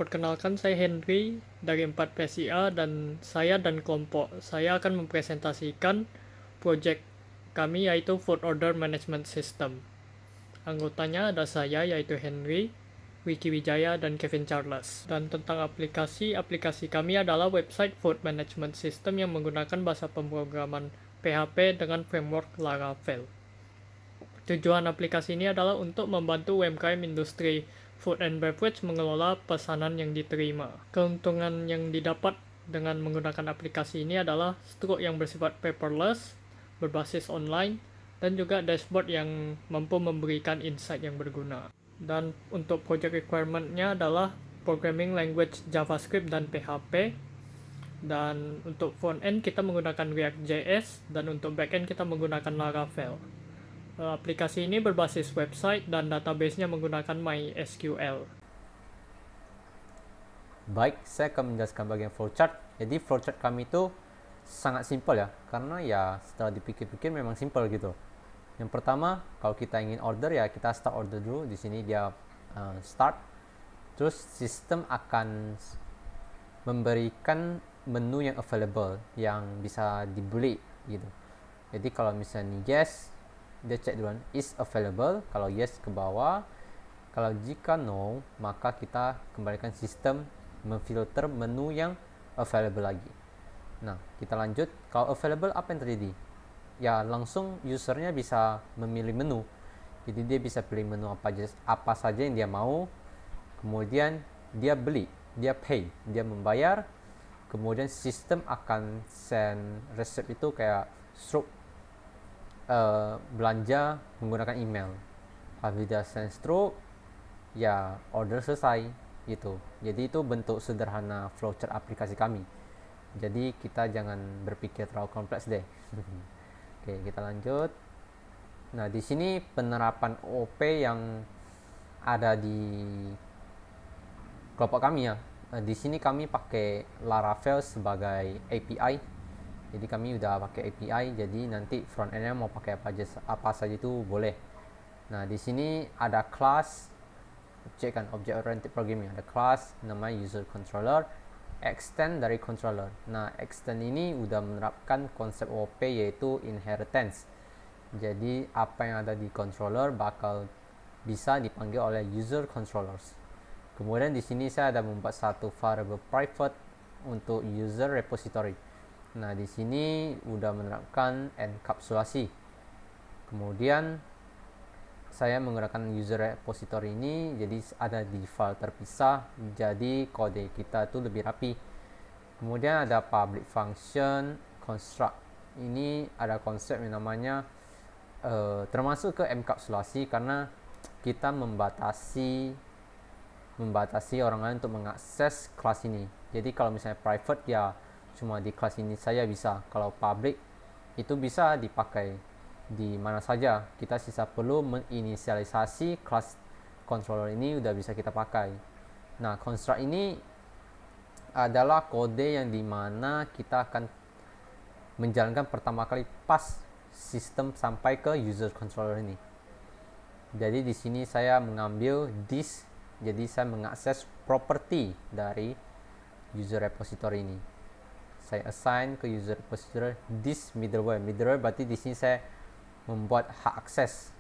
Perkenalkan, saya Henry dari 4PSIA, dan saya dan kelompok saya akan mempresentasikan proyek kami, yaitu Food Order Management System. Anggotanya ada saya, yaitu Henry, Wiki Wijaya, dan Kevin Charles. Dan tentang aplikasi kami adalah website Food Management System yang menggunakan bahasa pemrograman PHP dengan framework Laravel. Tujuan aplikasi ini adalah untuk membantu UMKM industri food and beverage mengelola pesanan yang diterima. Keuntungan yang didapat dengan menggunakan aplikasi ini adalah struktur yang bersifat paperless, berbasis online, dan juga dashboard yang mampu memberikan insight yang berguna. Dan untuk project requirement-nya adalah programming language JavaScript dan PHP. Dan untuk front end kita menggunakan React.js, dan untuk back end kita menggunakan Laravel. Aplikasi ini berbasis website dan database-nya menggunakan MySQL. Baik, saya akan menjelaskan bagian flowchart. Jadi flowchart kami itu sangat simpel ya, karena ya setelah dipikir-pikir memang simpel gitu. Yang pertama, kalau kita ingin order ya kita start order dulu. Di sini dia start. Terus sistem akan memberikan menu yang available, yang bisa dibeli gitu. Jadi kalau misalnya yes, dia cek duluan is available. Kalau yes, ke bawah. Kalau jika no, maka kita kembalikan sistem memfilter menu yang available lagi. Nah, kita lanjut. Kalau available, apa yang terjadi? Ya, langsung usernya bisa memilih menu. Jadi dia bisa pilih menu apa saja yang dia mau. Kemudian dia beli, dia pay, dia membayar. Kemudian sistem akan send resep itu kayak stroke belanja menggunakan email. Habis dia send stroke, ya order selesai gitu. Jadi itu bentuk sederhana flowchart aplikasi kami. Jadi kita jangan berpikir terlalu kompleks deh. Oke, kita lanjut. Nah, di sini penerapan OP yang ada di kelompok kami ya. Nah, di sini kami pakai Laravel sebagai API. Jadi kami udah pakai API, jadi nanti front end-nya mau pakai apa saja itu boleh. Nah, di sini ada class, object kan, object oriented programming. Ada class namanya user controller, extend dari controller. Nah, extend ini udah menerapkan konsep OP yaitu inheritance. Jadi apa yang ada di controller bakal bisa dipanggil oleh user controllers. Kemudian di sini saya ada membuat satu variable private untuk user repository. Nah, di sini udah menerapkan enkapsulasi. Kemudian saya menggunakan user repository ini, jadi ada di file terpisah, jadi kode kita itu lebih rapi. Kemudian ada public function construct. Ini ada konsep yang namanya termasuk ke enkapsulasi, karena kita membatasi orang lain untuk mengakses kelas ini. Jadi kalau misalnya private ya cuma di kelas ini saya bisa. Kalau public itu bisa dipakai di mana saja. Kita sisa perlu menginisialisasi kelas controller ini udah bisa kita pakai. Nah, construct ini adalah kode yang dimana kita akan menjalankan pertama kali pas sistem sampai ke user controller ini. Jadi di sini saya mengambil this, jadi saya mengakses property dari user repository ini. Saya assign ke user repository this middleware. Middleware berarti di sini saya membuat hak akses.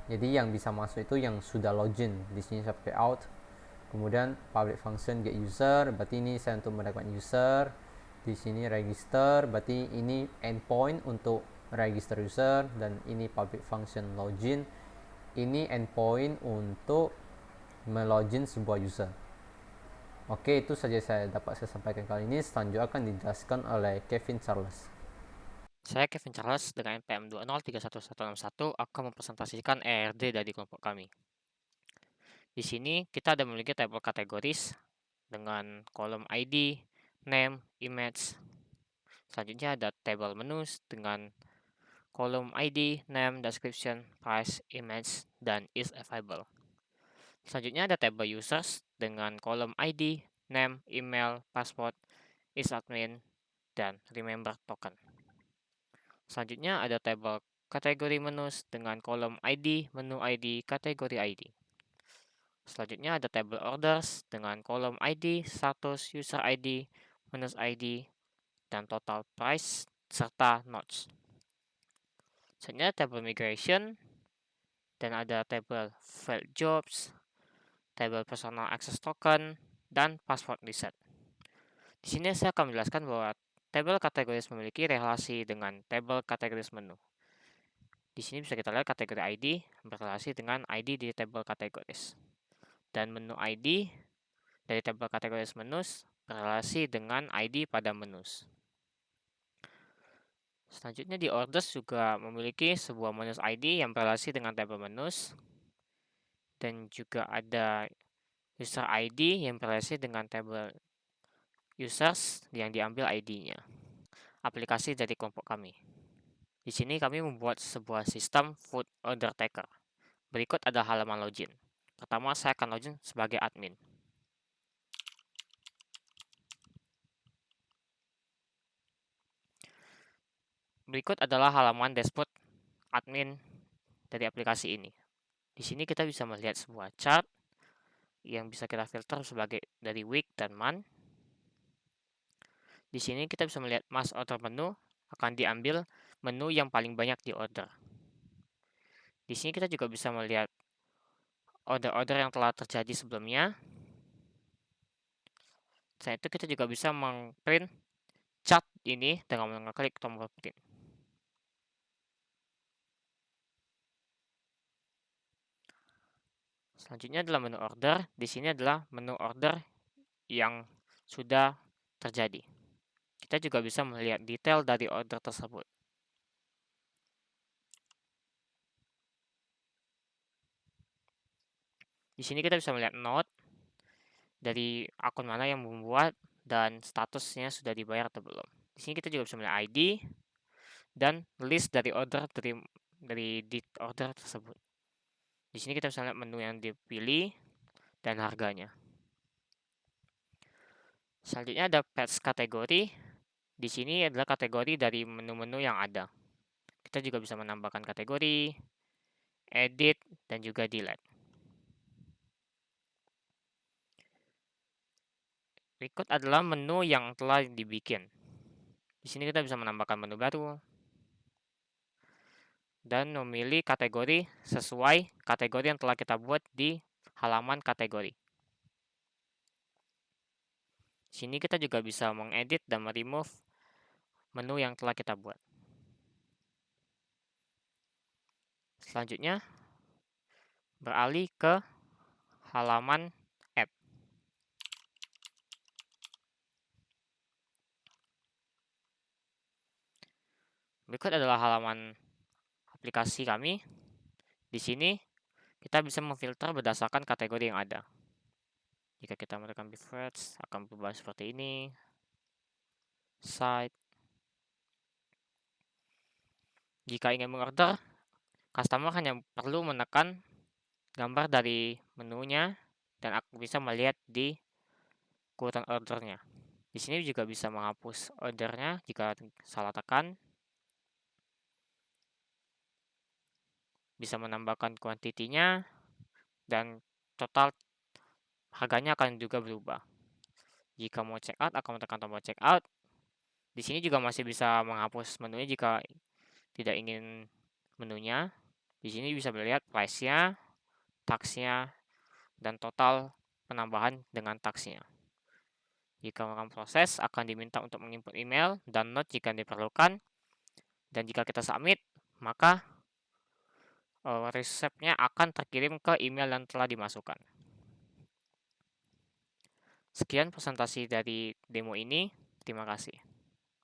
Jadi yang bisa masuk itu yang sudah login. Di sini saya pakai out. Kemudian public function get user, berarti ini saya untuk mendapatkan user. Di sini register, berarti ini endpoint untuk register user, dan ini public function login. Ini endpoint untuk melogin sebuah user. Oke, itu saja saya dapat saya sampaikan kali ini. Selanjutnya akan dijelaskan oleh Kevin Charles. Saya Kevin Charles dengan NPM 2031161 akan mempresentasikan ERD dari kelompok kami. Di sini kita ada memiliki tabel kategoris dengan kolom ID, name, image. Selanjutnya ada tabel menus dengan kolom ID, name, description, price, image, dan is available. Selanjutnya ada tabel users dengan kolom ID, name, email, password, is admin, dan remember token. Selanjutnya ada tabel kategori menus dengan kolom ID, menu ID, kategori ID. Selanjutnya ada table orders dengan kolom ID, status, user ID, menus ID, dan total price, serta notes. Selanjutnya table migration, dan ada table failed jobs, table personal access token, dan password reset. Di sini saya akan menjelaskan bahwa table kategoris memiliki relasi dengan table kategoris menu. Di sini bisa kita lihat kategori ID berrelasi dengan ID di table kategoris. Dan menu ID dari table kategoris menus berrelasi dengan ID pada menus. Selanjutnya di orders juga memiliki sebuah menus ID yang berrelasi dengan table menus. Dan juga ada user ID yang berrelasi dengan table users yang diambil ID-nya. Aplikasi dari kelompok kami. Di sini kami membuat sebuah sistem food order taker. Berikut ada halaman login. Pertama, saya akan login sebagai admin. Berikut adalah halaman dashboard admin dari aplikasi ini. Di sini kita bisa melihat sebuah chart yang bisa kita filter sebagai dari week dan month. Di sini kita bisa melihat mass order menu akan diambil menu yang paling banyak di order. Di sini kita juga bisa melihat order-order yang telah terjadi sebelumnya. Selain itu kita juga bisa mengprint chart ini dengan mengklik tombol print. Selanjutnya adalah menu order. Di sini adalah menu order yang sudah terjadi. Kita juga bisa melihat detail dari order tersebut. Di sini kita bisa melihat note dari akun mana yang membuat dan statusnya sudah dibayar atau belum. Di sini kita juga bisa melihat ID dan list dari order dari order tersebut. Di sini kita bisa lihat menu yang dipilih dan harganya. Selanjutnya ada patch kategori. Di sini adalah kategori dari menu-menu yang ada. Kita juga bisa menambahkan kategori, edit, dan juga delete. Berikut adalah menu yang telah dibikin. Di sini kita bisa menambahkan menu baru dan memilih kategori sesuai kategori yang telah kita buat di halaman kategori. Di sini kita juga bisa mengedit dan meremove menu yang telah kita buat. Selanjutnya, beralih ke halaman app. Berikut adalah halaman aplikasi kami. Di sini kita bisa memfilter berdasarkan kategori yang ada. Jika kita menekan preference, akan berubah seperti ini. Site. Jika ingin mengorder, customer hanya perlu menekan gambar dari menunya dan aku bisa melihat di urutan ordernya. Di sini juga bisa menghapus ordernya jika salah tekan. Bisa menambahkan kuantitinya dan total harganya akan juga berubah. Jika mau check out, akan menekan tombol check out. Di sini juga masih bisa menghapus menunya jika tidak ingin menunya. Di sini bisa melihat price-nya, tax-nya, dan total penambahan dengan tax-nya. Jika melakukan proses, akan diminta untuk menginput email dan note jika diperlukan. Dan jika kita submit, maka resepnya akan terkirim ke email yang telah dimasukkan. Sekian presentasi dari demo ini. Terima kasih.